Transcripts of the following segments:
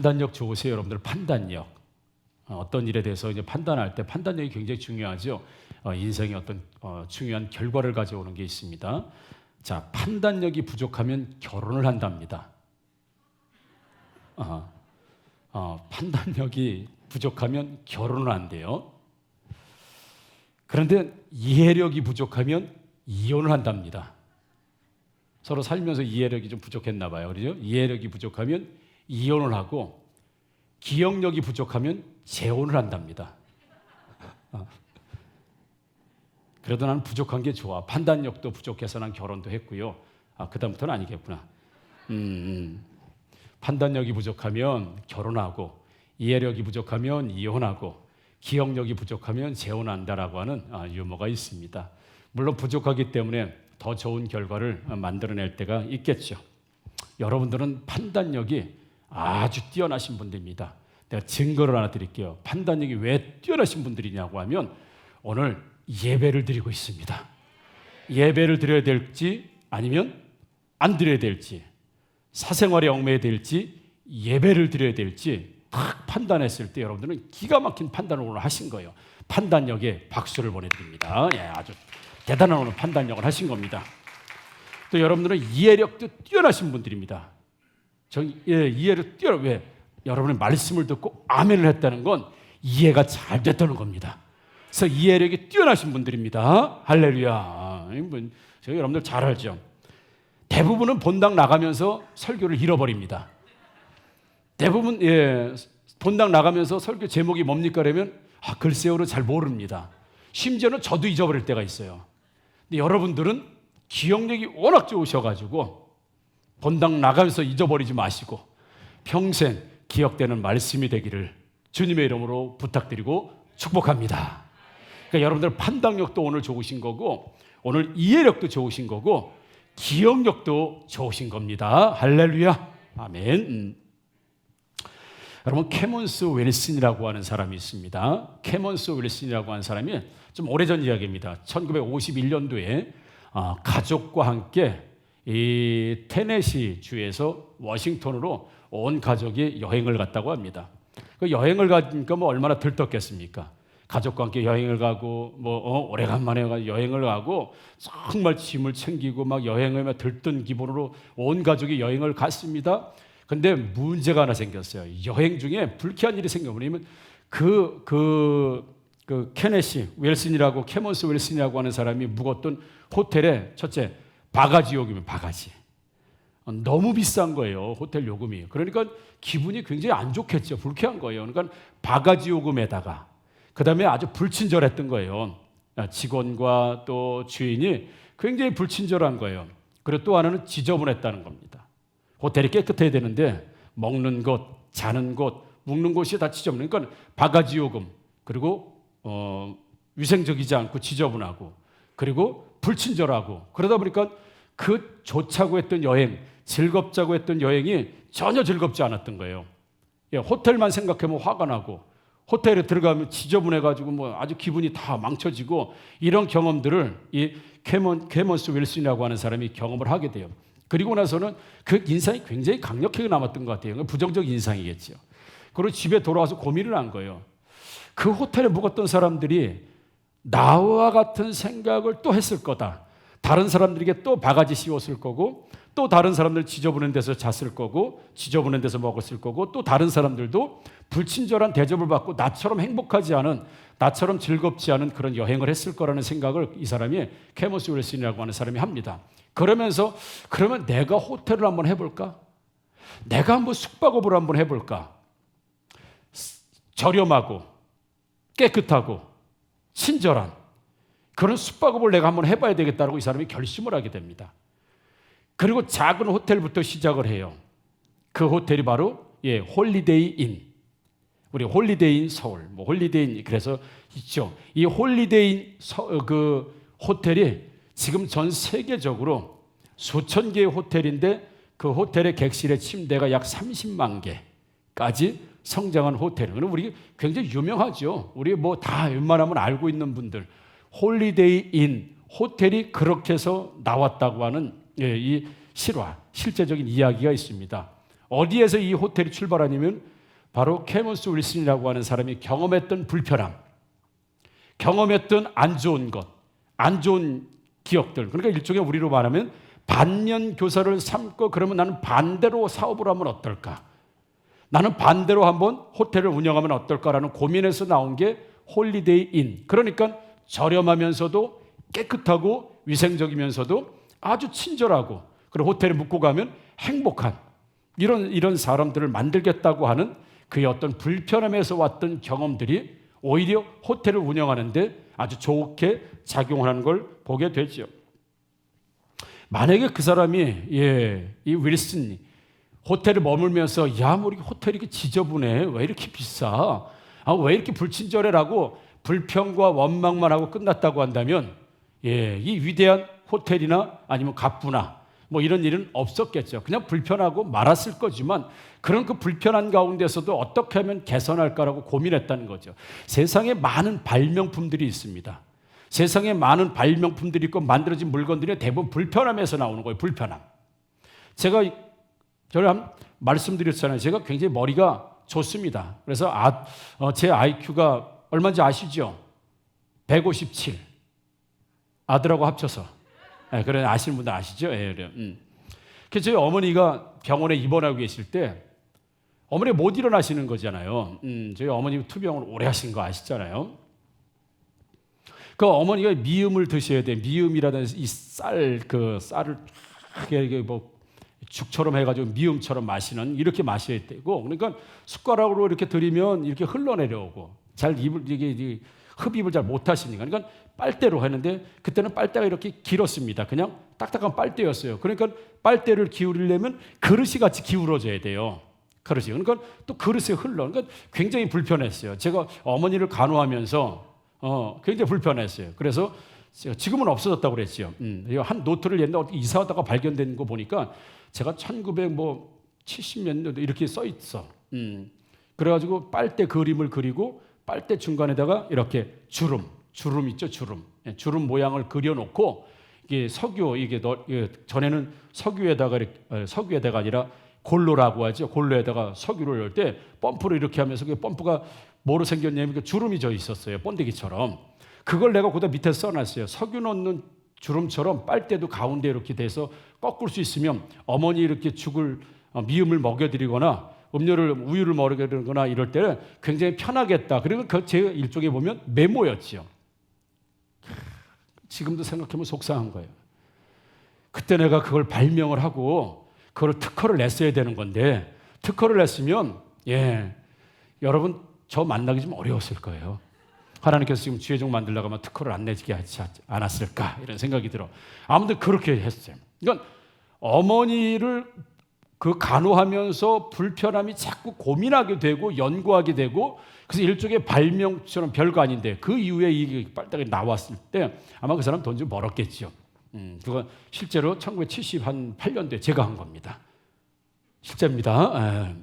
판단력 좋으세요, 여러분들? 판단력. 어떤 일에 대해서 이제 판단할 때 판단력이 굉장히 중요하죠. 인생의 어떤 중요한 결과를 가져오는 게 있습니다. 자, 판단력이 부족하면 결혼을 한답니다. 판단력이 부족하면 결혼을 한대요. 그런데 이해력이 부족하면 이혼을 한답니다. 서로 살면서 이해력이 좀 부족했나 봐요. 그렇죠? 이해력이 부족하면 이혼을 하고 기억력이 부족하면 재혼을 한답니다. 그래도 나는 부족한 게 좋아. 판단력도 부족해서 난 결혼도 했고요. 그다음부터는 아니겠구나. 판단력이 부족하면 결혼하고 이해력이 부족하면 이혼하고 기억력이 부족하면 재혼한다라고 하는 유머가 있습니다. 물론 부족하기 때문에 더 좋은 결과를 만들어낼 때가 있겠죠. 여러분들은 판단력이 아주 뛰어나신 분들입니다. 내가 증거를 하나 드릴게요. 판단력이 왜 뛰어나신 분들이냐고 하면 오늘 예배를 드리고 있습니다. 예배를 드려야 될지 아니면 안 드려야 될지, 사생활에 얽매야 될지 예배를 드려야 될지 딱 판단했을 때 여러분들은 기가 막힌 판단을 오늘 하신 거예요. 판단력에 박수를 보내드립니다. 아주 대단한 오늘 판단력을 하신 겁니다. 또 여러분들은 이해력도 뛰어나신 분들입니다. 이해력 왜? 여러분의 말씀을 듣고 아멘을 했다는 건 이해가 잘 됐다는 겁니다. 그래서 이해력이 뛰어나신 분들입니다. 할렐루야. 저희 여러분들 잘 알죠. 대부분은 본당 나가면서 설교를 잃어버립니다. 대부분 본당 나가면서 설교 제목이 뭡니까? 그러면 글쎄요를 잘 모릅니다. 심지어는 저도 잊어버릴 때가 있어요. 근데 여러분들은 기억력이 워낙 좋으셔가지고 본당 나가면서 잊어버리지 마시고 평생 기억되는 말씀이 되기를 주님의 이름으로 부탁드리고 축복합니다. 그러니까 여러분들 판단력도 오늘 좋으신 거고 오늘 이해력도 좋으신 거고 기억력도 좋으신 겁니다. 할렐루야. 아멘. 여러분 캐먼스 윌슨이라고 하는 사람이 있습니다. 캐먼스 윌슨이라고 하는 사람이 좀 오래전 이야기입니다. 1951년도에 가족과 함께 이 테네시 주에서 워싱턴으로 온 가족이 여행을 갔다고 합니다. 그 여행을 가니까 뭐 얼마나 들떴겠습니까? 가족과 함께 여행을 가고 오래간만에 여행을 가고 정말 짐을 챙기고 막 여행을 막 들뜬 기분으로 온 가족이 여행을 갔습니다. 근데 문제가 하나 생겼어요. 여행 중에 불쾌한 일이 생겨버리면 케네시 윌슨이라고 캐먼스 윌슨이라고 하는 사람이 묵었던 호텔에 첫째 바가지 요금이 바가지. 너무 비싼 거예요. 호텔 요금이. 그러니까 기분이 굉장히 안 좋겠죠. 불쾌한 거예요. 그러니까 바가지 요금에다가 그다음에 아주 불친절했던 거예요. 직원과 또 주인이 굉장히 불친절한 거예요. 그리고 또 하나는 지저분했다는 겁니다. 호텔이 깨끗해야 되는데 먹는 곳, 자는 곳, 묵는 곳이 다 지저분. 그러니까 바가지 요금 그리고 위생적이지 않고 지저분하고 그리고 불친절하고 그러다 보니까 그 좋자고 했던 여행, 즐겁자고 했던 여행이 전혀 즐겁지 않았던 거예요. 호텔만 생각하면 화가 나고 호텔에 들어가면 지저분해가지고 아주 기분이 다 망쳐지고 이런 경험들을 이 캐먼스 윌슨이라고 하는 사람이 경험을 하게 돼요. 그리고 나서는 그 인상이 굉장히 강력하게 남았던 것 같아요. 부정적 인상이겠죠. 그리고 집에 돌아와서 고민을 한 거예요. 그 호텔에 묵었던 사람들이 나와 같은 생각을 또 했을 거다. 다른 사람들에게 또 바가지 씌웠을 거고 또 다른 사람들 지저분한 데서 잤을 거고 지저분한 데서 먹었을 거고 또 다른 사람들도 불친절한 대접을 받고 나처럼 행복하지 않은 나처럼 즐겁지 않은 그런 여행을 했을 거라는 생각을 이 사람이 캐먼스 윌슨이라고 하는 사람이 합니다. 그러면서 그러면 내가 호텔을 한번 해볼까? 내가 한번 숙박업을 한번 해볼까? 저렴하고 깨끗하고 친절한 그런 숙박업을 내가 한번 해봐야 되겠다고 이 사람이 결심을 하게 됩니다. 그리고 작은 호텔부터 시작을 해요. 그 호텔이 바로 홀리데이 인. 우리 홀리데이 인 서울, 홀리데이 인 그래서 있죠. 이 홀리데이 인 그 호텔이 지금 전 세계적으로 수천 개의 호텔인데 그 호텔의 객실의 침대가 약 30만 개까지 성장한 호텔. 그럼 우리 굉장히 유명하죠. 우리 다 웬만하면 알고 있는 분들. 홀리데이 인 호텔이 그렇게 해서 나왔다고 하는 이 실화, 실제적인 이야기가 있습니다. 어디에서 이 호텔이 출발하냐면 바로 케먼스 윌슨이라고 하는 사람이 경험했던 불편함, 경험했던 안 좋은 것, 안 좋은 기억들. 그러니까 일종의 우리로 말하면 반면 교사를 삼고 그러면 나는 반대로 사업을 하면 어떨까? 나는 반대로 한번 호텔을 운영하면 어떨까라는 고민에서 나온 게 홀리데이 인. 그러니까 저렴하면서도 깨끗하고 위생적이면서도 아주 친절하고 그리고 호텔에 묵고 가면 행복한 이런 사람들을 만들겠다고 하는 그의 어떤 불편함에서 왔던 경험들이 오히려 호텔을 운영하는데 아주 좋게 작용하는 걸 보게 되죠. 만약에 그 사람이 이 윌슨이 호텔에 머물면서 야, 뭐 이렇게 호텔이 이렇게 지저분해, 왜 이렇게 비싸, 왜 이렇게 불친절해라고 불평과 원망만 하고 끝났다고 한다면 이 위대한 호텔이나 아니면 갑부나 뭐 이런 일은 없었겠죠. 그냥 불편하고 말았을 거지만 그런 그 불편한 가운데서도 어떻게 하면 개선할까라고 고민했다는 거죠. 세상에 많은 발명품들이 있습니다. 세상에 많은 발명품들이 있고 만들어진 물건들이 대부분 불편함에서 나오는 거예요. 불편함. 제가 말씀드렸잖아요. 제가 굉장히 머리가 좋습니다. 그래서 제 IQ가 얼마인지 아시죠? 157. 아들하고 합쳐서. 그래 아시는 분들 아시죠? 그래요. 그래서 저희 어머니가 병원에 입원하고 계실 때 어머니가 못 일어나시는 거잖아요. 저희 어머니 투병을 오래 하신 거 아시잖아요. 그 어머니가 미음을 드셔야 돼. 미음이라는 이 쌀을 이게 뭐 죽처럼 해가지고 미음처럼 마시는 이렇게 마셔야 되고, 그러니까 숟가락으로 이렇게 들이면 이렇게 흘러내려오고 잘 이게 흡입을 잘 못하시니까, 그러니까 빨대로 했는데 그때는 빨대가 이렇게 길었습니다. 그냥 딱딱한 빨대였어요. 그러니까 빨대를 기울이려면 그릇이 같이 기울어져야 돼요. 그릇이. 그러니까 또 그릇에 흘러. 그러니까 굉장히 불편했어요. 제가 어머니를 간호하면서 굉장히 불편했어요. 그래서 지금은 없어졌다고 그랬죠. 한 노트를 옛날에 이사 왔다가 발견된 거 보니까 제가 1970몇 년도 이렇게 써 있어. 그래가지고 빨대 그림을 그리고 빨대 중간에다가 이렇게 주름 있죠, 주름 모양을 그려놓고 이게 전에는 석유에다가 아니라 골로라고 하죠. 골로에다가 석유를 넣을 때 펌프를 이렇게 하면서 그 펌프가 뭐로 생겼냐면 주름이 져 있었어요. 번데기처럼. 그걸 내가 거기다 밑에 써놨어요. 석유 넣는 주름처럼 빨대도 가운데 이렇게 돼서 꺾을 수 있으면 어머니 이렇게 미음을 먹여드리거나 우유를 먹여드리거나 이럴 때는 굉장히 편하겠다. 그리고 제 일종에 보면 메모였죠. 지금도 생각하면 속상한 거예요. 그때 내가 그걸 발명을 하고 그걸 특허를 냈어야 되는 건데 특허를 냈으면 여러분 저 만나기 좀 어려웠을 거예요. 하나님께서 지금 지혜종 만들려고 하면 특허를 안 내지게 하지 않았을까 이런 생각이 들어. 아무튼 그렇게 했어요. 그러니까 어머니를 간호하면서 불편함이 자꾸 고민하게 되고 연구하게 되고, 그래서 일종의 발명처럼 별거 아닌데 그 이후에 이 빨대가 나왔을 때 아마 그 사람 돈 좀 벌었겠죠. 그건 실제로 1978년도에 제가 한 겁니다. 실제입니다.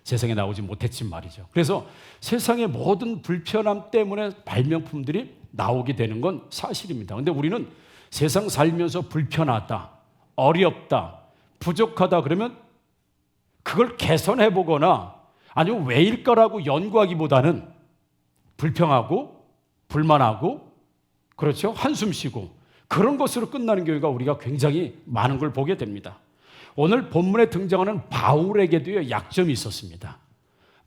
세상에 나오지 못했지만 말이죠. 그래서 세상의 모든 불편함 때문에 발명품들이 나오게 되는 건 사실입니다. 그런데 우리는 세상 살면서 불편하다, 어렵다, 부족하다 그러면 그걸 개선해 보거나 아니면 왜일까라고 연구하기보다는 불평하고 불만하고 그렇죠? 한숨 쉬고 그런 것으로 끝나는 경우가 우리가 굉장히 많은 걸 보게 됩니다. 오늘 본문에 등장하는 바울에게도 약점이 있었습니다.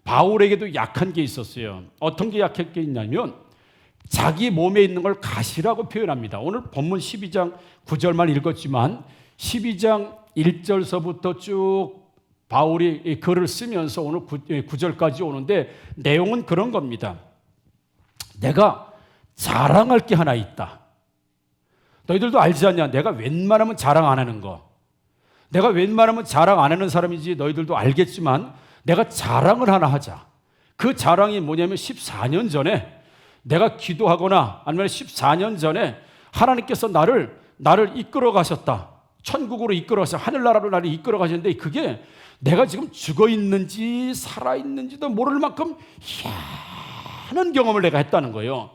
바울에게도 약한 게 있었어요. 어떤 게 약한 게 있냐면 자기 몸에 있는 걸 가시라고 표현합니다. 오늘 본문 12장 9절만 읽었지만 12장 1절서부터 쭉 바울이 글을 쓰면서 오늘 9절까지 오는데 내용은 그런 겁니다. 내가 자랑할 게 하나 있다. 너희들도 알지 않냐? 내가 웬만하면 자랑 안 하는 거. 내가 웬만하면 자랑 안 하는 사람인지 너희들도 알겠지만 내가 자랑을 하나 하자. 그 자랑이 뭐냐면 14년 전에 내가 기도하거나 아니면 14년 전에 하나님께서 나를 이끌어 가셨다. 천국으로 이끌어 가셔 하늘나라로 나를 이끌어 가셨는데 그게 내가 지금 죽어 있는지 살아 있는지도 모를 만큼 희한한 경험을 내가 했다는 거예요.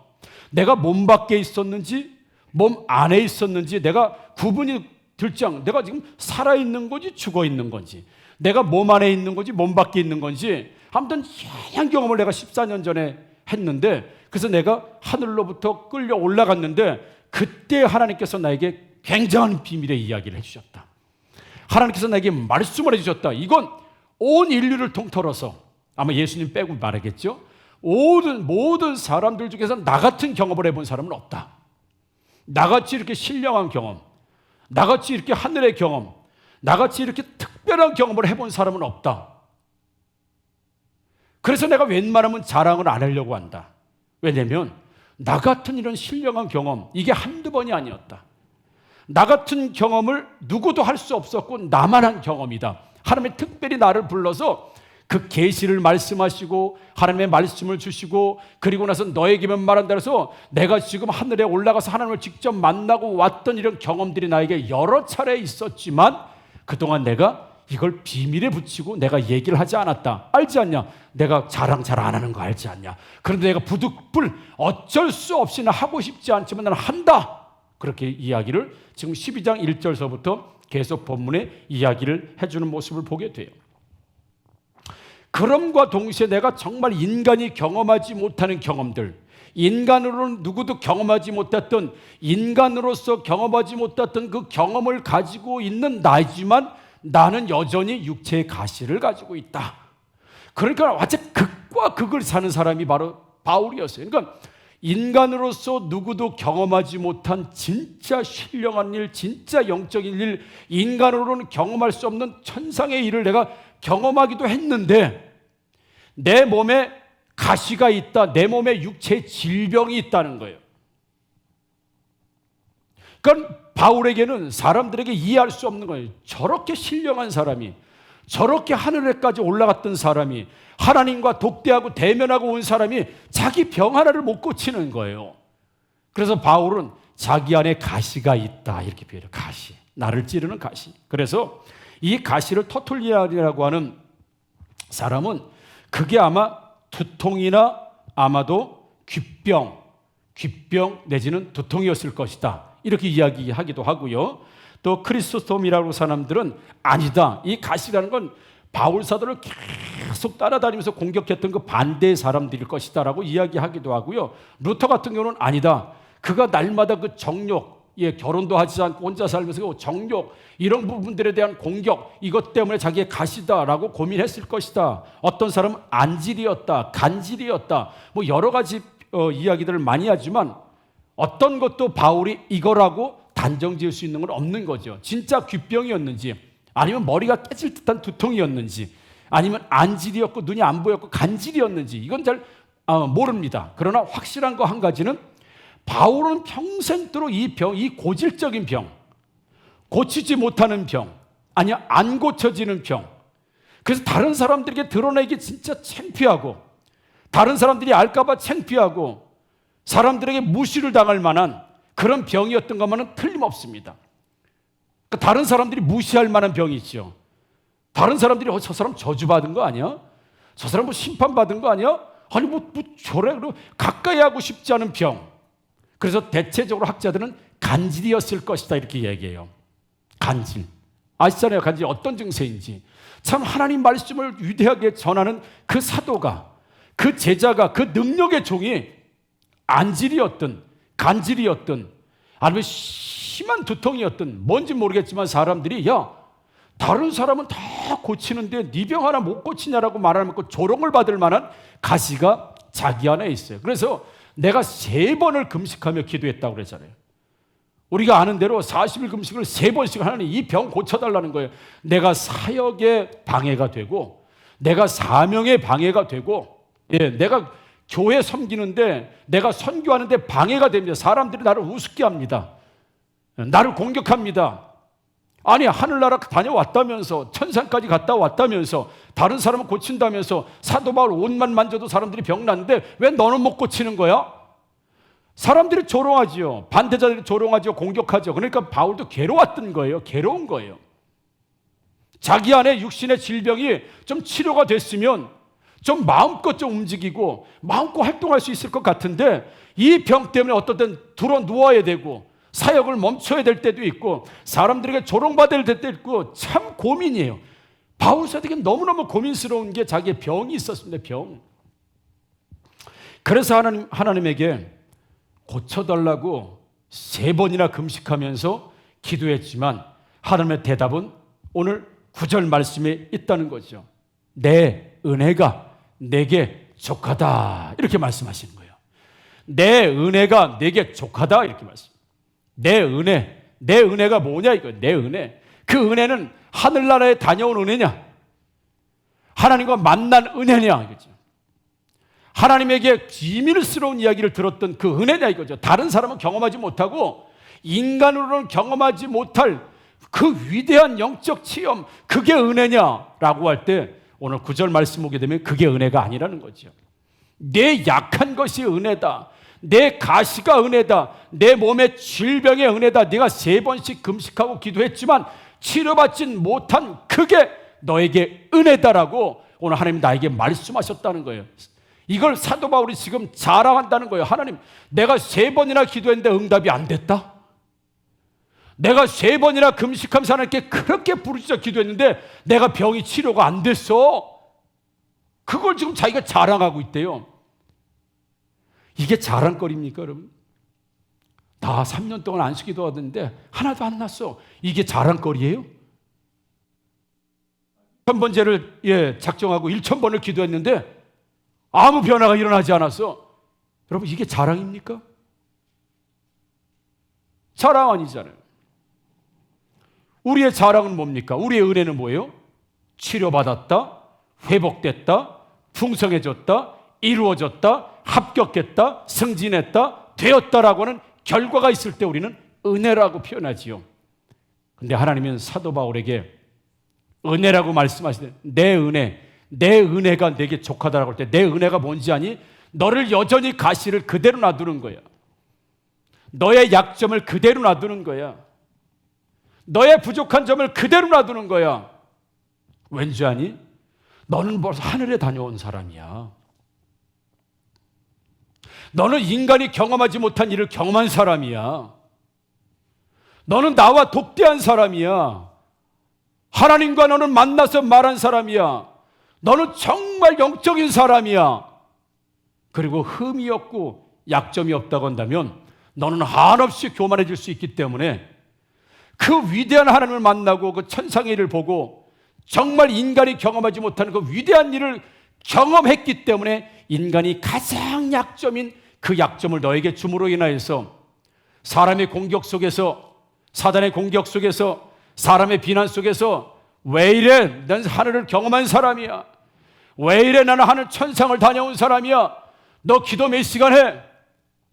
내가 몸 밖에 있었는지 몸 안에 있었는지 내가 구분이 들장 내가 지금 살아있는 건지 죽어있는 건지, 내가 몸 안에 있는 건지 몸 밖에 있는 건지, 아무튼 희한한 경험을 내가 14년 전에 했는데, 그래서 내가 하늘로부터 끌려 올라갔는데 그때 하나님께서 나에게 굉장한 비밀의 이야기를 해주셨다. 하나님께서 나에게 말씀을 해주셨다. 이건 온 인류를 통틀어서, 아마 예수님 빼고 말하겠죠, 모든 사람들 중에서 나 같은 경험을 해본 사람은 없다. 나같이 이렇게 신령한 경험, 나같이 이렇게 하늘의 경험, 나같이 이렇게 특별한 경험을 해본 사람은 없다. 그래서 내가 웬만하면 자랑을 안 하려고 한다. 왜냐면 나 같은 이런 신령한 경험, 이게 한두 번이 아니었다. 나 같은 경험을 누구도 할 수 없었고 나만 한 경험이다. 하나님이 특별히 나를 불러서 그 계시를 말씀하시고 하나님의 말씀을 주시고, 그리고 나서 너에게만 말한다 해서 내가 지금 하늘에 올라가서 하나님을 직접 만나고 왔던 이런 경험들이 나에게 여러 차례 있었지만, 그동안 내가 이걸 비밀에 붙이고 내가 얘기를 하지 않았다. 알지 않냐? 내가 자랑 잘 안 하는 거 알지 않냐? 그런데 내가 부득불 어쩔 수 없이 나 하고 싶지 않지만 나는 한다. 그렇게 이야기를 지금 12장 1절서부터 계속 본문에 이야기를 해주는 모습을 보게 돼요. 그럼과 동시에 내가 정말 인간이 경험하지 못하는 경험들, 인간으로는 누구도 경험하지 못했던, 인간으로서 경험하지 못했던 그 경험을 가지고 있는 나이지만 나는 여전히 육체의 가시를 가지고 있다. 그러니까 완전 극과 극을 사는 사람이 바로 바울이었어요. 그러니까 인간으로서 누구도 경험하지 못한 진짜 신령한 일, 진짜 영적인 일, 인간으로는 경험할 수 없는 천상의 일을 내가 경험하기도 했는데, 내 몸에 가시가 있다, 내 몸에 육체의 질병이 있다는 거예요. 그러니까 바울에게는 사람들에게 이해할 수 없는 거예요. 저렇게 신령한 사람이, 저렇게 하늘에까지 올라갔던 사람이, 하나님과 독대하고 대면하고 온 사람이 자기 병 하나를 못 고치는 거예요. 그래서 바울은 자기 안에 가시가 있다 이렇게 표현해요. 가시, 나를 찌르는 가시. 그래서 이 가시를 터툴리안이라고 하는 사람은 그게 아마 두통이나 아마도 귓병 내지는 두통이었을 것이다 이렇게 이야기하기도 하고요. 또 크리소스톰이라고 사람들은 아니다, 이 가시라는 건 바울 사도를 계속 따라다니면서 공격했던 그 반대의 사람들일 것이다 라고 이야기하기도 하고요. 루터 같은 경우는 아니다, 그가 날마다 그 정욕, 결혼도 하지 않고 혼자 살면서 정욕 이런 부분들에 대한 공격, 이것 때문에 자기의 가시다라고 고민했을 것이다. 어떤 사람은 안질이었다, 간질이었다, 뭐 여러 가지 이야기들을 많이 하지만 어떤 것도 바울이 이거라고 단정 지을 수 있는 건 없는 거죠. 진짜 귓병이었는지, 아니면 머리가 깨질 듯한 두통이었는지, 아니면 안질이었고 눈이 안 보였고 간질이었는지, 이건 잘 모릅니다. 그러나 확실한 거 한 가지는, 바울은 평생도록 이 병, 이 고질적인 병, 고치지 못하는 병, 아니야 안 고쳐지는 병, 그래서 다른 사람들에게 드러내기 진짜 창피하고, 다른 사람들이 알까봐 창피하고, 사람들에게 무시를 당할 만한 그런 병이었던 것만은 틀림없습니다. 그러니까 다른 사람들이 무시할 만한 병이죠. 다른 사람들이 저 사람 저주받은 거 아니야? 저 사람 뭐 심판받은 거 아니야? 아니 뭐 저래, 가까이 하고 싶지 않은 병. 그래서 대체적으로 학자들은 간질이었을 것이다 이렇게 얘기해요. 간질. 아시잖아요, 간질 어떤 증세인지. 참 하나님 말씀을 위대하게 전하는 그 사도가, 그 제자가, 그 능력의 종이 안질이었든 간질이었든 아니면 심한 두통이었든 뭔지 모르겠지만, 사람들이 야 다른 사람은 다 고치는데 네 병 하나 못 고치냐라고 말하면 그 조롱을 받을 만한 가시가 자기 안에 있어요. 그래서 내가 3번을 금식하며 기도했다고 그랬잖아요. 우리가 아는 대로 40일 금식을 3번씩 하나님 이 병 고쳐달라는 거예요. 내가 사역에 방해가 되고, 내가 사명에 방해가 되고, 내가 교회 섬기는데, 내가 선교하는데 방해가 됩니다. 사람들이 나를 우습게 합니다. 나를 공격합니다. 아니 하늘나라 다녀왔다면서, 천상까지 갔다 왔다면서, 다른 사람은 고친다면서, 사도 바울 옷만 만져도 사람들이 병났는데 왜 너는 못 고치는 거야? 사람들이 조롱하지요. 반대자들이 조롱하죠. 공격하죠. 그러니까 바울도 괴로웠던 거예요. 괴로운 거예요. 자기 안에 육신의 질병이 좀 치료가 됐으면 좀 마음껏 좀 움직이고 마음껏 활동할 수 있을 것 같은데, 이 병 때문에 어떤 때는 들어 누워야 되고, 사역을 멈춰야 될 때도 있고 사람들에게 조롱받을 때도 있고 참 고민이에요. 바울 사도에게 너무너무 고민스러운 게 자기의 병이 있었습니다. 병. 그래서 하나님에게 고쳐달라고 3번이나 금식하면서 기도했지만 하나님의 대답은 오늘 9절 말씀에 있다는 거죠. 내 은혜가 내게 족하다 이렇게 말씀하시는 거예요. 내 은혜가 내게 족하다 이렇게 말씀. 내 은혜가 뭐냐 이거. 내 은혜. 그 은혜는 하늘나라에 다녀온 은혜냐, 하나님과 만난 은혜냐 이거죠. 하나님에게 비밀스러운 이야기를 들었던 그 은혜냐 이거죠. 다른 사람은 경험하지 못하고 인간으로는 경험하지 못할 그 위대한 영적 체험, 그게 은혜냐라고 할 때 오늘 9절 말씀 보게 되면 그게 은혜가 아니라는 거죠. 내 약한 것이 은혜다. 내 가시가 은혜다. 내 몸의 질병의 은혜다. 네가 3번씩 금식하고 기도했지만 치료받지 못한 그게 너에게 은혜다라고 오늘 하나님 나에게 말씀하셨다는 거예요. 이걸 사도 바울이 지금 자랑한다는 거예요. 하나님, 내가 3번이나 기도했는데 응답이 안 됐다? 내가 3번이나 금식하면서 하나님께 그렇게 부르짖어 기도했는데 내가 병이 치료가 안 됐어. 그걸 지금 자기가 자랑하고 있대요. 이게 자랑거리입니까, 여러분? 나 3년 동안 안수기도 하던데 하나도 안 났어. 이게 자랑거리예요? 1000번째를 작정하고 1000번을 기도했는데 아무 변화가 일어나지 않았어. 여러분, 이게 자랑입니까? 자랑 아니잖아요. 우리의 자랑은 뭡니까? 우리의 은혜는 뭐예요? 치료받았다, 회복됐다, 풍성해졌다, 이루어졌다, 합격했다, 승진했다, 되었다라고 하는 결과가 있을 때 우리는 은혜라고 표현하지요. 그런데 하나님은 사도 바울에게 은혜라고 말씀하시되 내 은혜가 내게 족하다라고 할 때 내 은혜가 뭔지 아니? 너를 여전히 가시를 그대로 놔두는 거야. 너의 약점을 그대로 놔두는 거야. 너의 부족한 점을 그대로 놔두는 거야. 왠지 아니? 너는 벌써 하늘에 다녀온 사람이야. 너는 인간이 경험하지 못한 일을 경험한 사람이야. 너는 나와 독대한 사람이야. 하나님과 너는 만나서 말한 사람이야. 너는 정말 영적인 사람이야. 그리고 흠이 없고 약점이 없다고 한다면 너는 한없이 교만해질 수 있기 때문에 그 위대한 하나님을 만나고 그 천상의 일을 보고 정말 인간이 경험하지 못하는 그 위대한 일을 경험했기 때문에 인간이 가장 약점인 그 약점을 너에게 줌으로 인하여서 사람의 공격 속에서, 사단의 공격 속에서, 사람의 비난 속에서 왜 이래? 난 하늘을 경험한 사람이야. 왜 이래? 나는 하늘 천상을 다녀온 사람이야. 너 기도 몇 시간 해?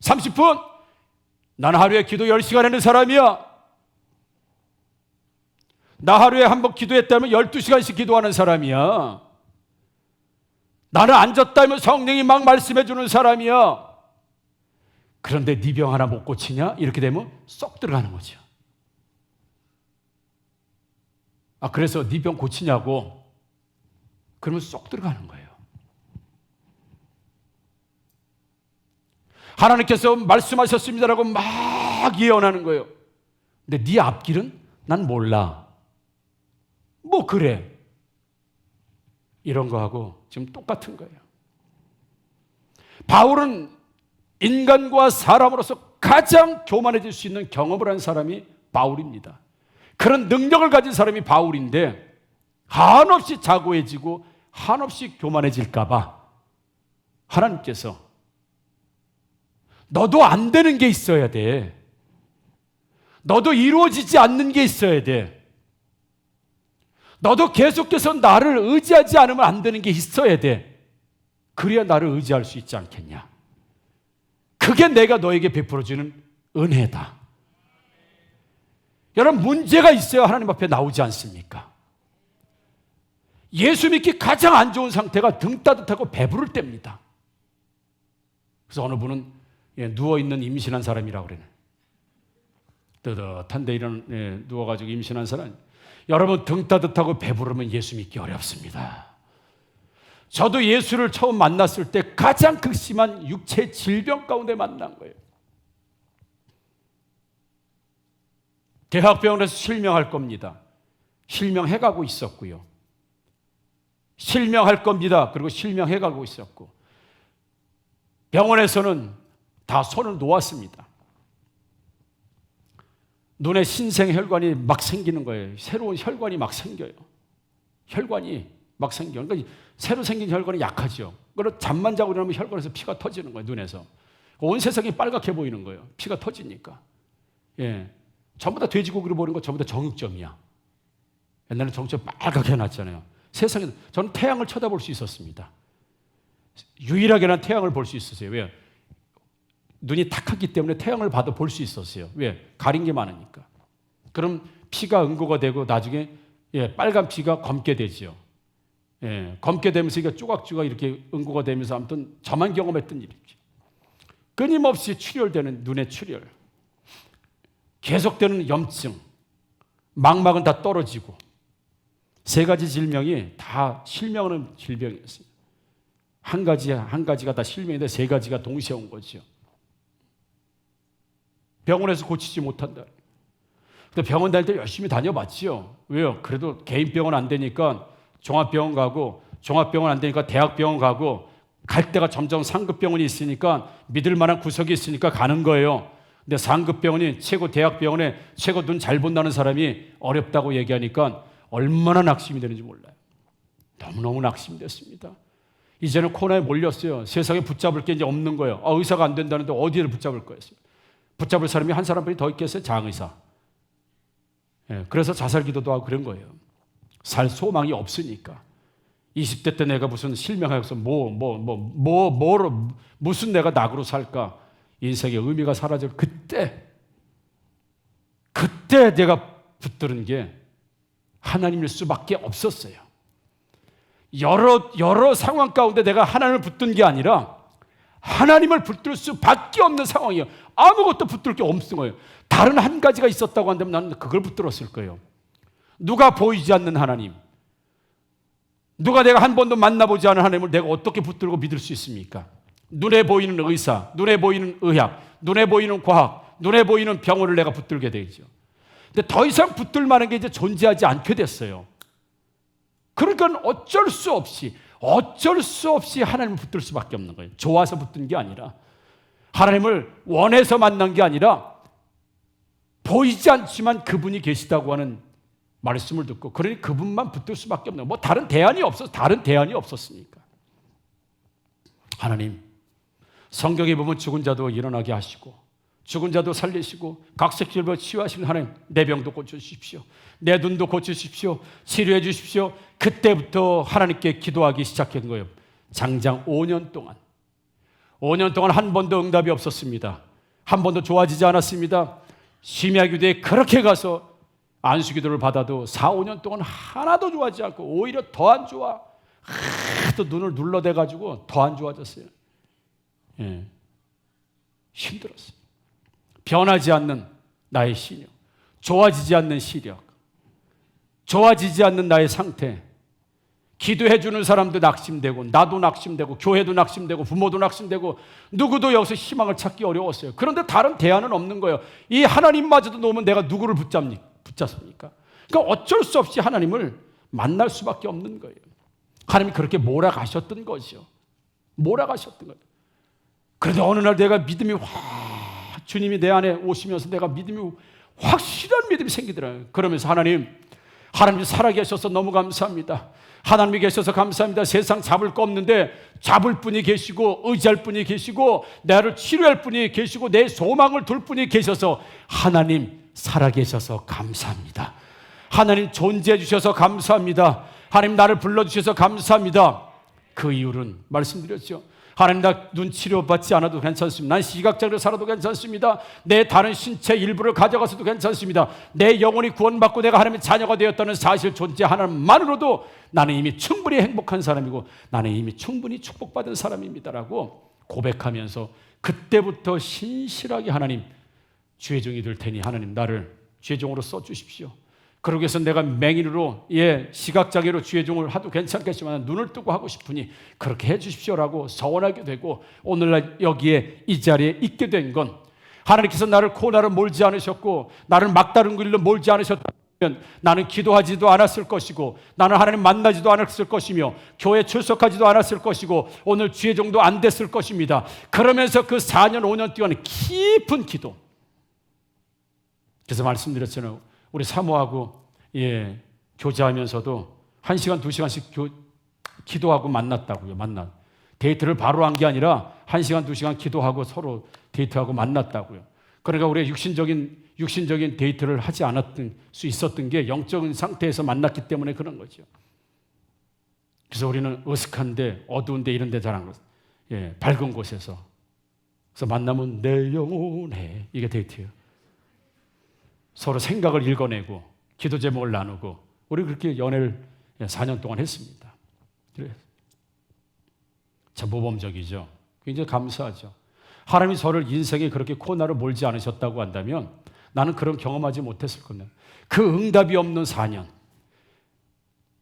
30분? 나는 하루에 기도 10시간 하는 사람이야. 나 하루에 한 번 기도했다면 12시간씩 기도하는 사람이야. 나는 앉았다면 성령이 막 말씀해 주는 사람이야. 그런데 네 병 하나 못 고치냐? 이렇게 되면 쏙 들어가는 거죠. 그래서 네 병 고치냐고? 그러면 쏙 들어가는 거예요. 하나님께서 말씀하셨습니다라고 막 예언하는 거예요. 근데 네 앞길은 난 몰라. 뭐 그래. 이런 거하고 지금 똑같은 거예요. 바울은 인간과 사람으로서 가장 교만해질 수 있는 경험을 한 사람이 바울입니다. 그런 능력을 가진 사람이 바울인데 한없이 자고해지고 한없이 교만해질까 봐 하나님께서 너도 안 되는 게 있어야 돼. 너도 이루어지지 않는 게 있어야 돼. 너도 계속해서 나를 의지하지 않으면 안 되는 게 있어야 돼. 그래야 나를 의지할 수 있지 않겠냐. 그게 내가 너에게 베풀어주는 은혜다. 여러분, 문제가 있어야 하나님 앞에 나오지 않습니까? 예수 믿기 가장 안 좋은 상태가 등 따뜻하고 배부를 때입니다. 그래서 어느 분은 누워있는 임신한 사람이라고 그러네. 뜨뜻한데 이런 누워가지고 임신한 사람. 여러분, 등 따뜻하고 배부르면 예수 믿기 어렵습니다. 저도 예수를 처음 만났을 때 가장 극심한 육체 질병 가운데 만난 거예요. 대학병원에서 실명할 겁니다. 실명해가고 있었고요. 실명할 겁니다. 그리고 실명해가고 있었고, 병원에서는 다 손을 놓았습니다. 눈에 신생혈관이 막 생기는 거예요. 새로운 혈관이 막 생겨요. 혈관이 막 생겨요. 그러니까 새로 생긴 혈관이 약하죠. 그리고 잠만 자고 일어나면 혈관에서 피가 터지는 거예요. 눈에서. 온 세상이 빨갛게 보이는 거예요. 피가 터지니까. 예, 전부 다 돼지고기로 보는 거 전부 다 정육점이야. 옛날에 정육점 빨갛게 해놨잖아요. 세상에 저는 태양을 쳐다볼 수 있었습니다. 유일하게 난 태양을 볼 수 있었어요. 왜? 눈이 탁하기 때문에 태양을 봐도 볼 수 있었어요. 왜? 가린 게 많으니까. 그럼 피가 응고가 되고 나중에 빨간 피가 검게 되죠. 검게 되면서 이게 조각조각 이렇게 응고가 되면서 아무튼 저만 경험했던 일이죠. 끊임없이 출혈되는 눈의 출혈, 계속되는 염증, 망막은 다 떨어지고, 세 가지 질병이 다 실명하는 질병이었어요. 한 가지가 다 실명인데 세 가지가 동시에 온 거죠. 병원에서 고치지 못한다. 근데 병원 다닐 때 열심히 다녀봤지요. 왜요? 그래도 개인 병원 안 되니까 종합병원 가고, 종합병원 안 되니까 대학병원 가고, 갈 데가 점점 상급병원이 있으니까 믿을 만한 구석이 있으니까 가는 거예요. 근데 상급병원이 최고 대학병원에 최고 눈 잘 본다는 사람이 어렵다고 얘기하니까 얼마나 낙심이 되는지 몰라요. 너무너무 낙심이 됐습니다. 이제는 코너에 몰렸어요. 세상에 붙잡을 게 이제 없는 거예요. 의사가 안 된다는데 어디를 붙잡을 거였어요. 붙잡을 사람이 한 사람뿐이 더 있겠어요? 장의사. 그래서 자살 기도도 하고 그런 거예요. 살 소망이 없으니까. 20대 때 내가 무슨 실명하여서 무슨 내가 낙으로 살까? 인생의 의미가 사라져. 그때 내가 붙들은 게 하나님일 수밖에 없었어요. 여러 상황 가운데 내가 하나님을 붙든 게 아니라 하나님을 붙들 수밖에 없는 상황이에요. 아무것도 붙들 게 없는 거예요. 다른 한 가지가 있었다고 한다면 나는 그걸 붙들었을 거예요. 누가 보이지 않는 하나님, 누가 내가 한 번도 만나보지 않은 하나님을 내가 어떻게 붙들고 믿을 수 있습니까? 눈에 보이는 의사, 눈에 보이는 의학, 눈에 보이는 과학, 눈에 보이는 병원을 내가 붙들게 되죠. 근데 더 이상 붙들 만한 게 이제 존재하지 않게 됐어요. 그러니까 어쩔 수 없이 하나님을 붙들 수밖에 없는 거예요. 좋아서 붙든 게 아니라, 하나님을 원해서 만난 게 아니라, 보이지 않지만 그분이 계시다고 하는 말씀을 듣고, 그러니 그분만 붙들 수밖에 없는 거예요. 다른 대안이 없었으니까. 하나님, 성경에 보면 죽은 자도 일어나게 하시고, 죽은 자도 살리시고, 각색질로 치유하시는 하나님, 내 병도 고쳐주십시오. 내 눈도 고쳐주십시오. 치료해 주십시오. 그때부터 하나님께 기도하기 시작한 거예요. 장장 5년 동안 한 번도 응답이 없었습니다. 한 번도 좋아지지 않았습니다. 심야기도에 그렇게 가서 안수기도를 받아도 4, 5년 동안 하나도 좋아지지 않고 오히려 더 안 좋아. 또 눈을 눌러대가지고 더 안 좋아졌어요. 힘들었어요. 변하지 않는 나의 신용, 좋아지지 않는 시력, 좋아지지 않는 나의 상태, 기도해 주는 사람도 낙심되고, 나도 낙심되고, 교회도 낙심되고, 부모도 낙심되고, 누구도 여기서 희망을 찾기 어려웠어요. 그런데 다른 대안은 없는 거예요. 이 하나님마저도 놓으면 내가 누구를 붙잡습니까? 그러니까 어쩔 수 없이 하나님을 만날 수밖에 없는 거예요. 하나님이 그렇게 몰아가셨던 거죠. 그런데 어느 날 내가 믿음이 주님이 내 안에 오시면서 내가 믿음이 확실한 믿음이 생기더라고요. 그러면서 하나님이 살아계셔서 너무 감사합니다. 하나님이 계셔서 감사합니다. 세상 잡을 거 없는데 잡을 분이 계시고, 의지할 분이 계시고, 나를 치료할 분이 계시고, 내 소망을 둘 분이 계셔서 하나님 살아계셔서 감사합니다. 하나님 존재해 주셔서 감사합니다. 하나님 나를 불러주셔서 감사합니다. 그 이유는 말씀드렸죠. 하나님, 나 눈 치료받지 않아도 괜찮습니다. 난 시각장애로 살아도 괜찮습니다. 내 다른 신체 일부를 가져가서도 괜찮습니다. 내 영혼이 구원받고 내가 하나님의 자녀가 되었다는 사실 존재 하나만으로도 나는 이미 충분히 행복한 사람이고, 나는 이미 충분히 축복받은 사람입니다라고 고백하면서, 그때부터 신실하게 하나님, 주의 종이 될 테니 하나님 나를 주의 종으로 써주십시오. 그러기 위해서 내가 맹인으로, 시각장애로 주의 종을 하도 괜찮겠지만 눈을 뜨고 하고 싶으니 그렇게 해 주십시오라고 서원하게 되고, 오늘날 여기에 이 자리에 있게 된 건 하나님께서 나를 코나로 몰지 않으셨고 나를 막다른 길로 몰지 않으셨다면 나는 기도하지도 않았을 것이고 나는 하나님 만나지도 않았을 것이며 교회 출석하지도 않았을 것이고 오늘 주의 정도 안 됐을 것입니다. 그러면서 그 4년 5년 동안 깊은 기도. 그래서 말씀드렸잖아요. 우리 사모하고 교제하면서도 1시간 2시간씩 기도하고 만났다고요. 데이트를 바로 한 게 아니라 1시간 2시간 기도하고 서로 데이트하고 만났다고요. 그러니까 우리가 육신적인 데이트를 하지 않았던 수 있었던 게 영적인 상태에서 만났기 때문에 그런 거죠. 그래서 우리는 어색한데 어두운데 이런 데 잘 안 가서 밝은 곳에서 그래서 만나면 내 영혼에 이게 데이트예요. 서로 생각을 읽어내고 기도 제목을 나누고 우리 그렇게 연애를 4년 동안 했습니다. 그래서 참 모범적이죠. 굉장히 감사하죠. 하나님이 저를 인생에 그렇게 코너로 몰지 않으셨다고 한다면 나는 그런 경험하지 못했을 겁니다. 그 응답이 없는 4년,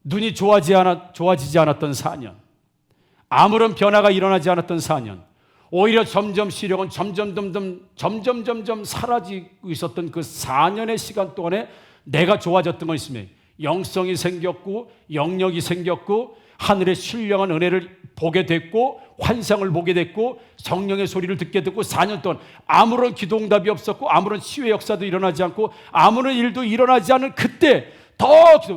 눈이 좋아지지 않았던 4년, 아무런 변화가 일어나지 않았던 4년, 오히려 점점 시력은 점점 사라지고 있었던 그 4년의 시간 동안에 내가 좋아졌던 건 있으면 영성이 생겼고 영력이 생겼고 하늘의 신령한 은혜를 보게 됐고 환상을 보게 됐고 성령의 소리를 듣게 됐고 4년 동안 아무런 기도응답이 없었고 아무런 치유의 역사도 일어나지 않고 아무런 일도 일어나지 않은 그때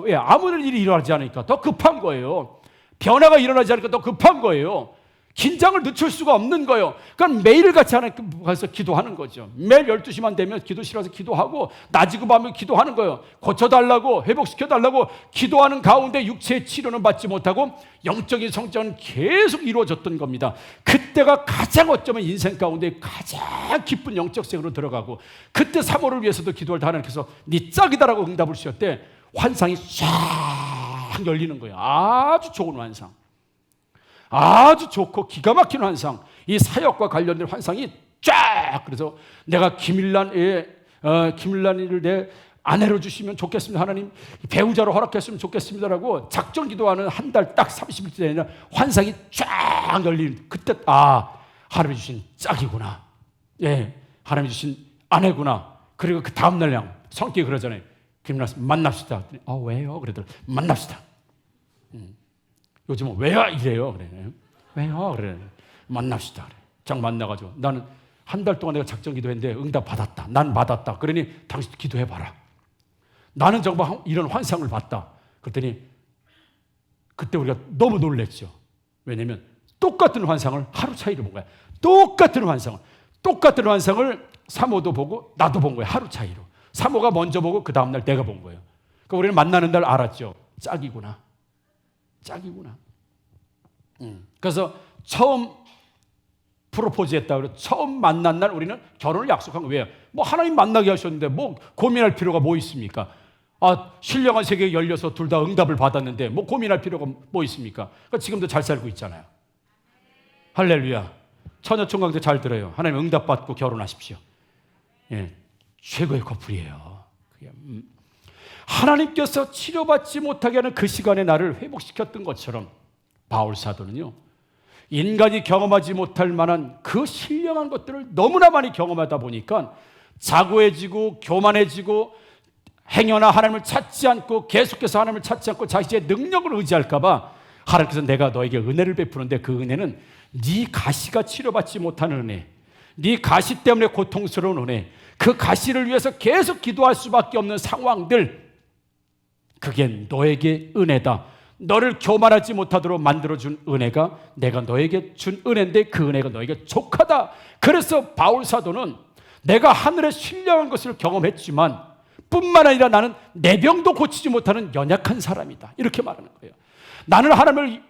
왜 아무런 일이 일어나지 않으니까 더 급한 거예요. 변화가 일어나지 않으니까 더 급한 거예요. 긴장을 늦출 수가 없는 거예요. 그러니까 매일같이 하나님께 가서 기도하는 거죠. 매일 12시만 되면 기도실에서 기도하고 낮이고 밤에 기도하는 거예요. 고쳐달라고 회복시켜달라고 기도하는 가운데 육체의 치료는 받지 못하고 영적인 성장은 계속 이루어졌던 겁니다. 그때가 가장 어쩌면 인생 가운데 가장 기쁜 영적 생으로 들어가고 그때 사모를 위해서도 기도할 때 하나님께서 네 짝이다라고 응답을 주셨대. 환상이 쫙 열리는 거예요. 아주 좋은 환상. 아주 좋고 기가 막힌 환상, 이 사역과 관련된 환상이 쫙. 그래서 내가 김일란이를 내 아내로 주시면 좋겠습니다. 하나님 배우자로 허락했으면 좋겠습니다라고 작정 기도하는 한 달 딱 30일째 되는 환상이 쫙 열리는 그때 하나님이 주신 짝이구나. 하나님이 주신 아내구나. 그리고 그 다음날 성격이 그러잖아요. 김일란 만납시다. 왜요? 그러더니 만납시다. 요즘은 왜요? 이래요. 그래. 왜요? 그래. 만납시다. 그래. 장 만나가지고 나는 한 달 동안 내가 작정 기도했는데 응답 받았다. 난 받았다. 그러니 당신도 기도해봐라. 나는 정말 이런 환상을 봤다. 그랬더니 그때 우리가 너무 놀랬죠. 왜냐하면 똑같은 환상을 하루 차이로 본 거야. 똑같은 환상을 사모도 보고 나도 본 거야. 하루 차이로. 사모가 먼저 보고 그 다음날 내가 본 거예요. 그러니까 우리는 만나는 날 알았죠. 짝이구나. 그래서 처음 프로포즈 했다고 처음 만난 날 우리는 결혼을 약속한 거예요. 뭐 하나님 만나게 하셨는데 뭐 고민할 필요가 뭐 있습니까? 신령한 세계에 열려서 둘 다 응답을 받았는데 뭐 고민할 필요가 뭐 있습니까? 그러니까 지금도 잘 살고 있잖아요. 할렐루야. 처녀총각 때 잘 들어요. 하나님 응답 받고 결혼하십시오. 최고의 커플이에요. 하나님께서 치료받지 못하게 하는 그 시간에 나를 회복시켰던 것처럼 바울 사도는요, 인간이 경험하지 못할 만한 그 신령한 것들을 너무나 많이 경험하다 보니까 자고해지고 교만해지고 행여나 하나님을 찾지 않고 계속해서 하나님을 찾지 않고 자신의 능력을 의지할까봐 하나님께서 내가 너에게 은혜를 베푸는데 그 은혜는 네 가시가 치료받지 못하는 은혜, 네 가시 때문에 고통스러운 은혜, 그 가시를 위해서 계속 기도할 수밖에 없는 상황들, 그게 너에게 은혜다. 너를 교만하지 못하도록 만들어준 은혜가 내가 너에게 준 은혜인데 그 은혜가 너에게 족하다. 그래서 바울 사도는 내가 하늘의 신령한 것을 경험했지만 뿐만 아니라 나는 내 병도 고치지 못하는 연약한 사람이다. 이렇게 말하는 거예요. 나는 하나님을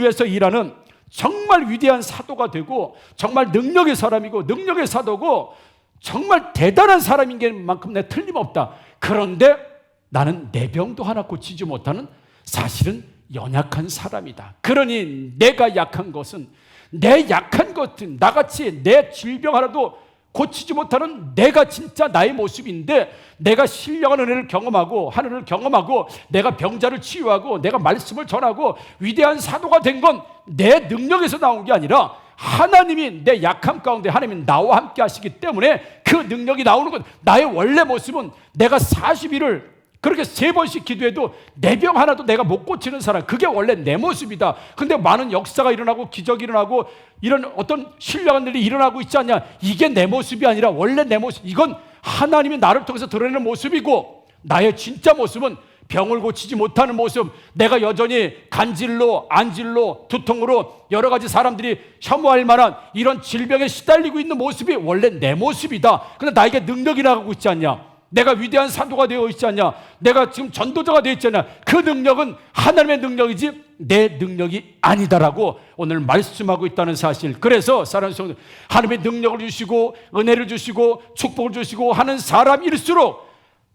위해서 일하는 정말 위대한 사도가 되고 정말 능력의 사람이고 능력의 사도고 정말 대단한 사람인 게 만큼 내 틀림없다. 그런데 나는 내 병도 하나 고치지 못하는 사실은 연약한 사람이다. 그러니 내가 약한 것은 내 약한 것은 나같이 내 질병 하나도 고치지 못하는 내가 진짜 나의 모습인데 내가 신령한 은혜를 경험하고 하늘을 경험하고 내가 병자를 치유하고 내가 말씀을 전하고 위대한 사도가 된 건 내 능력에서 나온 게 아니라 하나님이 내 약함 가운데 하나님이 나와 함께 하시기 때문에 그 능력이 나오는 것. 나의 원래 모습은 내가 40일을 그렇게 3번씩 기도해도 내 병 하나도 내가 못 고치는 사람, 그게 원래 내 모습이다. 근데 많은 역사가 일어나고 기적이 일어나고 이런 어떤 신령한 일이 일어나고 있지 않냐. 이게 내 모습이 아니라 원래 내 모습. 이건 하나님이 나를 통해서 드러내는 모습이고, 나의 진짜 모습은 병을 고치지 못하는 모습, 내가 여전히 간질로 안질로 두통으로 여러 가지 사람들이 혐오할 만한 이런 질병에 시달리고 있는 모습이 원래 내 모습이다. 근데 나에게 능력이 나가고 있지 않냐. 내가 위대한 사도가 되어 있지 않냐. 내가 지금 전도자가 되어 있지 않냐. 그 능력은 하나님의 능력이지 내 능력이 아니다라고 오늘 말씀하고 있다는 사실. 그래서 사랑하는 성도, 하나님의 능력을 주시고 은혜를 주시고 축복을 주시고 하는 사람일수록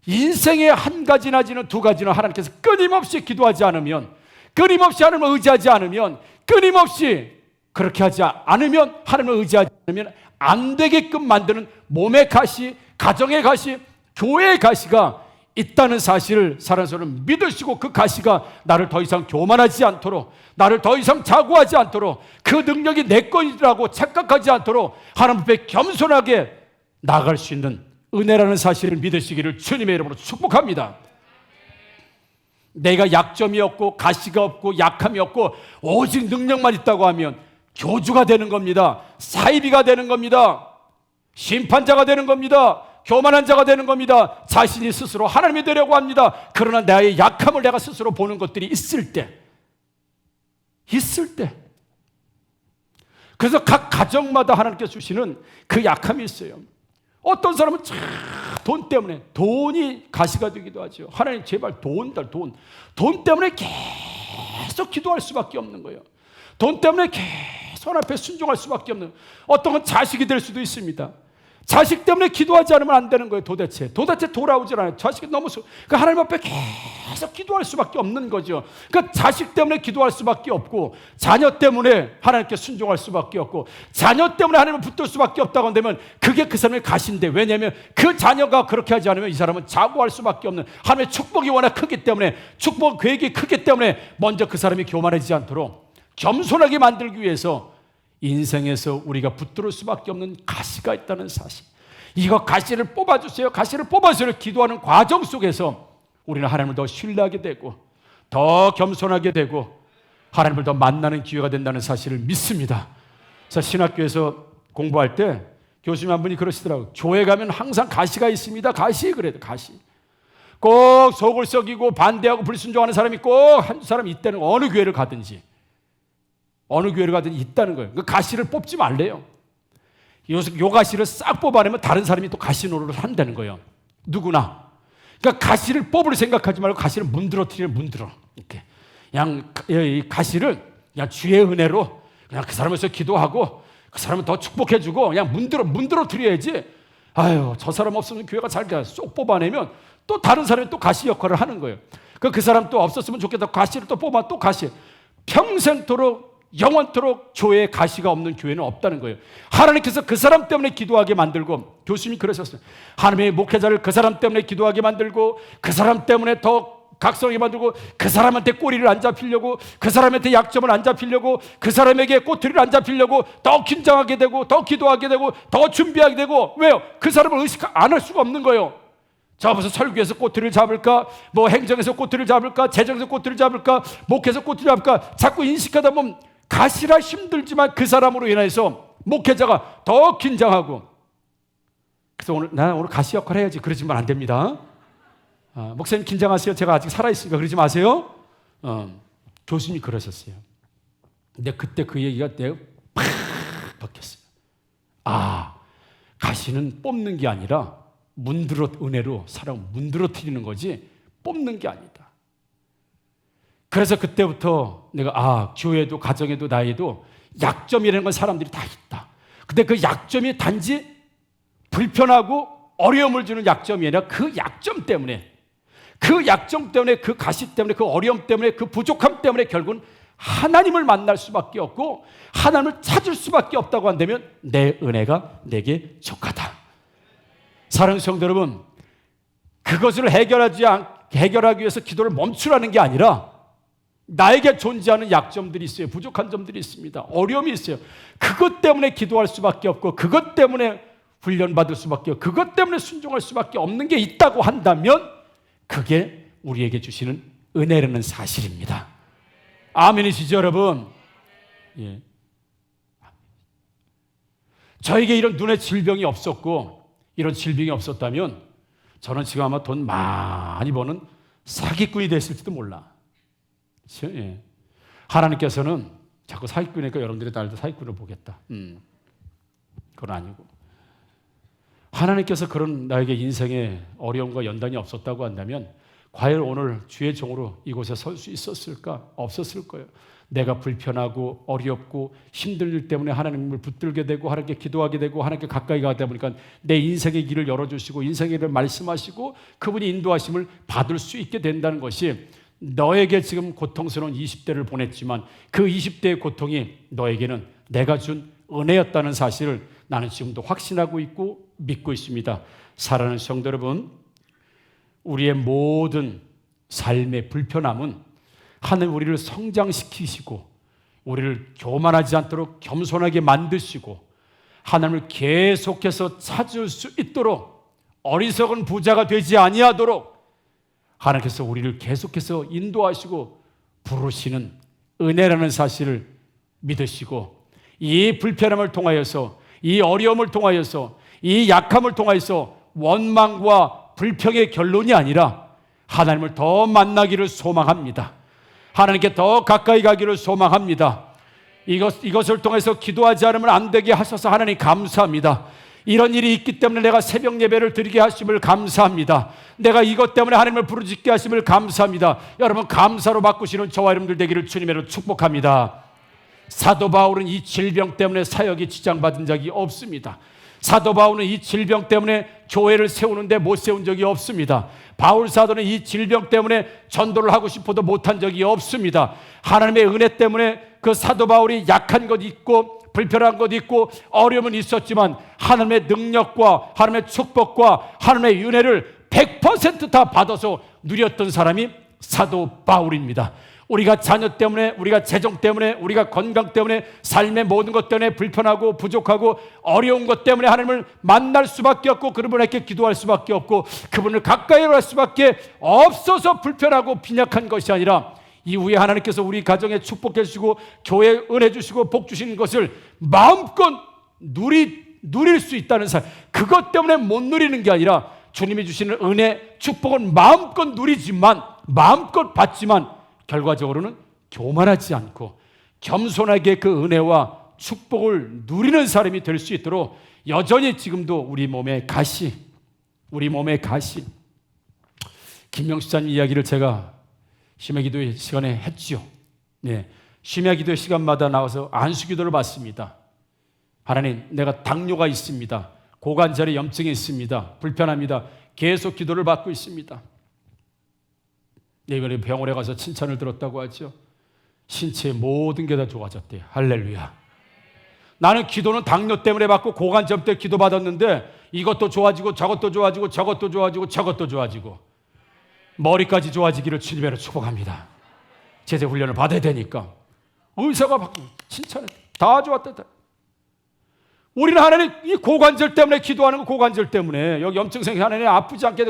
인생의 한 가지나 지는 두 가지나 하나님께서 끊임없이 기도하지 않으면, 끊임없이 하나님을 의지하지 않으면, 끊임없이 그렇게 하지 않으면, 하나님을 의지하지 않으면 안 되게끔 만드는 몸의 가시, 가정의 가시, 교회의 가시가 있다는 사실을 사랑하는 사람은 믿으시고, 그 가시가 나를 더 이상 교만하지 않도록, 나를 더 이상 자고하지 않도록, 그 능력이 내 것이라고 착각하지 않도록 하나님 앞에 겸손하게 나아갈 수 있는 은혜라는 사실을 믿으시기를 주님의 이름으로 축복합니다. 내가 약점이 없고 가시가 없고 약함이 없고 오직 능력만 있다고 하면 교주가 되는 겁니다. 사이비가 되는 겁니다. 심판자가 되는 겁니다. 교만한 자가 되는 겁니다. 자신이 스스로 하나님이 되려고 합니다. 그러나 나의 약함을 내가 스스로 보는 것들이 있을 때, 그래서 각 가정마다 하나님께서 주시는 그 약함이 있어요. 어떤 사람은 돈 때문에, 돈이 가시가 되기도 하죠. 하나님 제발 돈 때문에 계속 기도할 수밖에 없는 거예요. 돈 때문에 계속 하나님 앞에 순종할 수밖에 없는. 어떤 건 자식이 될 수도 있습니다. 자식 때문에 기도하지 않으면 안 되는 거예요. 도대체 돌아오질 않아요. 자식이 너무 그러니까 하나님 앞에 계속 기도할 수밖에 없는 거죠. 그러니까 자식 때문에 기도할 수밖에 없고, 자녀 때문에 하나님께 순종할 수밖에 없고, 자녀 때문에 하나님을 붙들 수밖에 없다고 한다면 그게 그 사람의 가시인데, 왜냐하면 그 자녀가 그렇게 하지 않으면 이 사람은 자고할 수밖에 없는, 하나님의 축복이 워낙 크기 때문에, 축복 계획이 크기 때문에 먼저 그 사람이 교만하지 않도록 겸손하게 만들기 위해서 인생에서 우리가 붙들 수밖에 없는 가시가 있다는 사실. 이거 가시를 뽑아주세요. 가시를 뽑아주세요. 기도하는 과정 속에서 우리는 하나님을 더 신뢰하게 되고, 더 겸손하게 되고, 하나님을 더 만나는 기회가 된다는 사실을 믿습니다. 그래서 신학교에서 공부할 때 교수님 한 분이 그러시더라고요. 교회 가면 항상 가시가 있습니다. 가시, 그래도 가시. 꼭 속을 썩이고 반대하고 불순종하는 사람이 꼭 한 사람이 있다는, 어느 교회를 가든지 있다는 거예요. 그 가시를 뽑지 말래요. 요 가시를 싹 뽑아내면 다른 사람이 또 가시 노릇을 한다는 거예요. 누구나. 그러니까 가시를 뽑을 생각하지 말고 가시를 문들어. 이렇게. 그냥 이 가시를 그냥 주의 은혜로 그냥 그 사람에서 기도하고, 그 사람을 더 축복해주고, 그냥 문들어 드려야지. 아유, 저 사람 없으면 교회가 잘 가. 쏙 뽑아내면 또 다른 사람이 또 가시 역할을 하는 거예요. 그 사람 또 없었으면 좋겠다. 가시를 또 뽑아, 또 가시. 평생토록 영원토록 교회에 가시가 없는 교회는 없다는 거예요. 하나님께서 그 사람 때문에 기도하게 만들고, 교수님이 그러셨어요. 하나님의 목회자를 그 사람 때문에 기도하게 만들고, 그 사람 때문에 더 각성하게 만들고, 그 사람한테 꼬리를 안 잡히려고, 그 사람한테 약점을 안 잡히려고, 그 사람에게 꼬투리를 안 잡히려고 더 긴장하게 되고, 더 기도하게 되고, 더 준비하게 되고. 왜요? 그 사람을 의식 안 할 수가 없는 거예요. 자, 무슨 설교에서 꼬투리를 잡을까, 뭐 행정에서 꼬투리를 잡을까, 재정에서 꼬투리를 잡을까, 목회에서 꼬투리를 잡을까, 자꾸 인식하다 보면 가시라 힘들지만 그 사람으로 인해서 목회자가 더 긴장하고. 그래서 오늘 가시 역할 해야지, 그러지만 안 됩니다. 목사님 긴장하세요. 제가 아직 살아있으니까 그러지 마세요. 교수님이 그러셨어요. 근데 그때 그 얘기가 내가 팍 박혔어요. 가시는 뽑는 게 아니라 은혜로 사람 문드러뜨리는 거지 뽑는 게 아니다. 그래서 그때부터 내가 교회도 가정에도 나에도 약점이라는 건 사람들이 다 있다. 근데 그 약점이 단지 불편하고 어려움을 주는 약점이 아니라 그 약점 때문에, 그 가시 때문에, 그 어려움 때문에, 그 부족함 때문에 결국은 하나님을 만날 수밖에 없고 하나님을 찾을 수밖에 없다고 한다면 내 은혜가 내게 족하다. 사랑하는 성도 여러분, 그것을 해결하기 위해서 기도를 멈추라는 게 아니라 나에게 존재하는 약점들이 있어요. 부족한 점들이 있습니다. 어려움이 있어요. 그것 때문에 기도할 수밖에 없고 그것 때문에 훈련받을 수밖에 없고 그것 때문에 순종할 수밖에 없는 게 있다고 한다면 그게 우리에게 주시는 은혜라는 사실입니다. 아멘이시죠, 여러분? 예. 저에게 이런 눈의 질병이 없었고 이런 질병이 없었다면 저는 지금 아마 돈 많이 버는 사기꾼이 됐을지도 몰라. 그렇죠? 예. 하나님께서는 자꾸 사기꾼이니까 여러분들이 나를 사기꾼을 보겠다. 그건 아니고 하나님께서 그런 나에게 인생에 어려움과 연단이 없었다고 한다면 과연 오늘 주의 종으로 이곳에 설 수 있었을까? 없었을 거예요. 내가 불편하고 어렵고 힘들 일 때문에 하나님을 붙들게 되고 하나님께 기도하게 되고 하나님께 가까이 가다 보니까 내 인생의 길을 열어주시고 인생의 길을 말씀하시고 그분이 인도하심을 받을 수 있게 된다는 것이 너에게 지금 고통스러운 20대를 보냈지만 그 20대의 고통이 너에게는 내가 준 은혜였다는 사실을 나는 지금도 확신하고 있고 믿고 있습니다. 사랑하는 성도 여러분, 우리의 모든 삶의 불편함은 하늘 우리를 성장시키시고 우리를 교만하지 않도록 겸손하게 만드시고 하나님을 계속해서 찾을 수 있도록 어리석은 부자가 되지 아니하도록 하나님께서 우리를 계속해서 인도하시고 부르시는 은혜라는 사실을 믿으시고 이 불편함을 통하여서 이 어려움을 통하여서 이 약함을 통하여서 원망과 불평의 결론이 아니라 하나님을 더 만나기를 소망합니다. 하나님께 더 가까이 가기를 소망합니다. 이것을 통해서 기도하지 않으면 안 되게 하셔서 하나님 감사합니다. 이런 일이 있기 때문에 내가 새벽 예배를 드리게 하심을 감사합니다. 내가 이것 때문에 하나님을 부르짖게 하심을 감사합니다. 여러분 감사로 바꾸시는 저와 여러분들 되기를 주님으로 축복합니다. 사도 바울은 이 질병 때문에 사역이 지장받은 적이 없습니다. 사도 바울은 이 질병 때문에 교회를 세우는데 못 세운 적이 없습니다. 바울 사도는 이 질병 때문에 전도를 하고 싶어도 못한 적이 없습니다. 하나님의 은혜 때문에 그 사도 바울이 약한 것 있고 불편한 것 있고 어려움은 있었지만 하나님의 능력과 하나님의 축복과 하나님의 은혜를 100% 다 받아서 누렸던 사람이 사도 바울입니다. 우리가 자녀 때문에, 우리가 재정 때문에, 우리가 건강 때문에, 삶의 모든 것 때문에 불편하고 부족하고 어려운 것 때문에 하나님을 만날 수밖에 없고 그분에게 기도할 수밖에 없고 그분을 가까이 할 수밖에 없어서 불편하고 빈약한 것이 아니라 이후에 하나님께서 우리 가정에 축복해 주시고 교회에 은혜 주시고 복 주시는 것을 마음껏 누릴 수 있다는 사실, 그것 때문에 못 누리는 게 아니라 주님이 주시는 은혜, 축복은 마음껏 누리지만, 마음껏 받지만 결과적으로는 교만하지 않고 겸손하게 그 은혜와 축복을 누리는 사람이 될 수 있도록 여전히 지금도 우리 몸의 가시 김명수 사님 이야기를 제가 심야 기도의 시간에 했죠. 네, 심야 기도의 시간마다 나와서 안수 기도를 받습니다. 하나님, 내가 당뇨가 있습니다. 고관절에 염증이 있습니다. 불편합니다. 계속 기도를 받고 있습니다. 이번에 병원에 가서 칭찬을 들었다고 하죠. 신체의 모든 게 다 좋아졌대요. 할렐루야. 나는 기도는 당뇨 때문에 받고 고관절 때 기도 받았는데 이것도 좋아지고 저것도 좋아지고 저것도 좋아지고 저것도 좋아지고 머리까지 좋아지기를 주님으로 축복합니다. 제재 훈련을 받아야 되니까 의사가 받고 칭찬해. 다 좋았다. 우리는 하나님 이 고관절 때문에 기도하는 거, 고관절 때문에 여기 염증 생겨 하나님 아프지 않게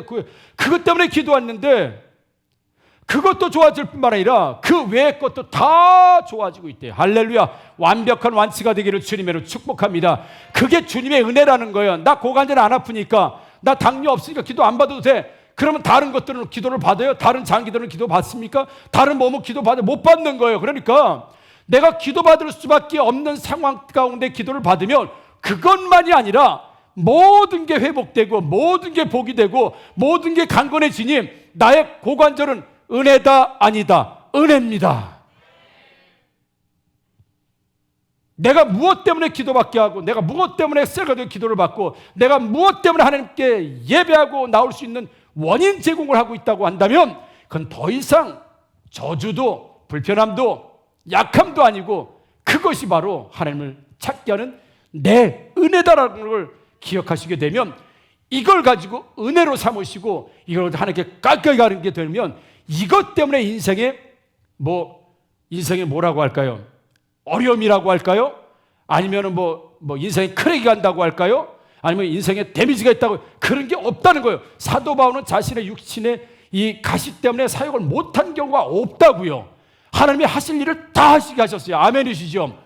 그것 때문에 기도했는데 그것도 좋아질 뿐만 아니라 그 외의 것도 다 좋아지고 있대요. 할렐루야. 완벽한 완치가 되기를 주님으로 축복합니다. 그게 주님의 은혜라는 거예요. 나 고관절 안 아프니까, 나 당뇨 없으니까 기도 안 받아도 돼. 그러면 다른 것들은 기도를 받아요? 다른 장기들은 기도 받습니까? 다른 몸은 기도 받아요? 못 받는 거예요. 그러니까 내가 기도 받을 수밖에 없는 상황 가운데 기도를 받으면 그것만이 아니라 모든 게 회복되고 모든 게 복이 되고 모든 게 강건해지니 나의 고관절은 은혜다 아니다? 은혜입니다. 내가 무엇 때문에 기도받게 하고 내가 무엇 때문에 셀가도 기도를 받고 내가 무엇 때문에 하나님께 예배하고 나올 수 있는 원인 제공을 하고 있다고 한다면 그건 더 이상 저주도 불편함도 약함도 아니고 그것이 바로 하나님을 찾게 하는 내 은혜다라는 걸 기억하시게 되면 이걸 가지고 은혜로 삼으시고 이걸 하나님께 가까이 가는 게 되면 이것 때문에 인생에 뭐 인생에 뭐라고 할까요? 어려움이라고 할까요? 아니면 뭐 인생에 크랙이 간다고 할까요? 아니면 인생에 데미지가 있다고, 그런 게 없다는 거예요. 사도 바울은 자신의 육신의 이 가시 때문에 사역을 못한 경우가 없다고요. 하나님이 하실 일을 다 하시게 하셨어요. 아멘이시죠?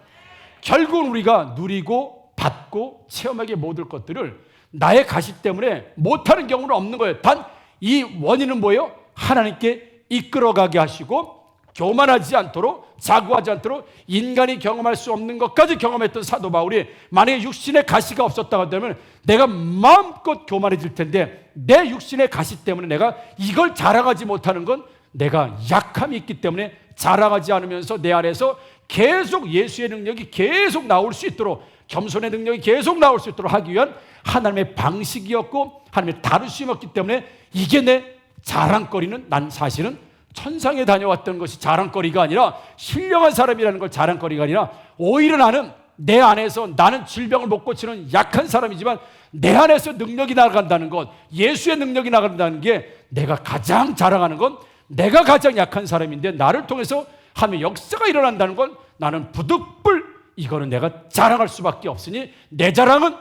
결국은 우리가 누리고 받고 체험하게 모든 것들을 나의 가시 때문에 못하는 경우는 없는 거예요. 단 이 원인은 뭐예요? 하나님께 이끌어가게 하시고 교만하지 않도록, 자고하지 않도록, 인간이 경험할 수 없는 것까지 경험했던 사도 바울이 만약에 육신의 가시가 없었다고 한다면 내가 마음껏 교만해질 텐데, 내 육신의 가시 때문에 내가 이걸 자랑하지 못하는 건 내가 약함이 있기 때문에 자랑하지 않으면서 내 안에서 계속 예수의 능력이 계속 나올 수 있도록, 겸손의 능력이 계속 나올 수 있도록 하기 위한 하나님의 방식이었고 하나님의 다루심이었기 때문에 이게 내 자랑거리는, 난 사실은 천상에 다녀왔던 것이 자랑거리가 아니라, 신령한 사람이라는 걸 자랑거리가 아니라, 오히려 나는 내 안에서, 나는 질병을 못 고치는 약한 사람이지만 내 안에서 능력이 나간다는 것, 예수의 능력이 나간다는 게 내가 가장 자랑하는 건 내가 가장 약한 사람인데 나를 통해서 하나님의 역사가 일어난다는 건 나는 부득불 이거는 내가 자랑할 수밖에 없으니, 내 자랑은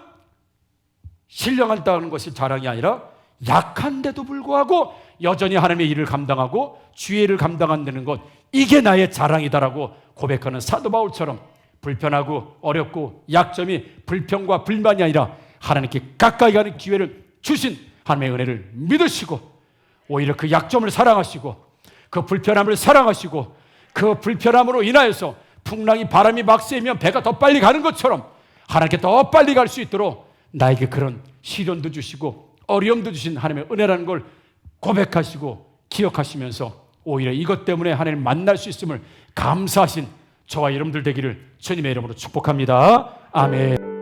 신령하다는 것이 자랑이 아니라 약한데도 불구하고 여전히 하나님의 일을 감당하고 주의 일을 감당한다는 것, 이게 나의 자랑이다라고 고백하는 사도 바울처럼 불편하고 어렵고 약점이 불평과 불만이 아니라 하나님께 가까이 가는 기회를 주신 하나님의 은혜를 믿으시고, 오히려 그 약점을 사랑하시고 그 불편함을 사랑하시고, 그 불편함으로 인하여서 풍랑이, 바람이 막 세면 배가 더 빨리 가는 것처럼 하나님께 더 빨리 갈 수 있도록 나에게 그런 시련도 주시고 어려움도 주신 하나님의 은혜라는 걸 고백하시고 기억하시면서 오히려 이것 때문에 하나님을 만날 수 있음을 감사하신 저와 여러분들 되기를 주님의 이름으로 축복합니다. 아멘.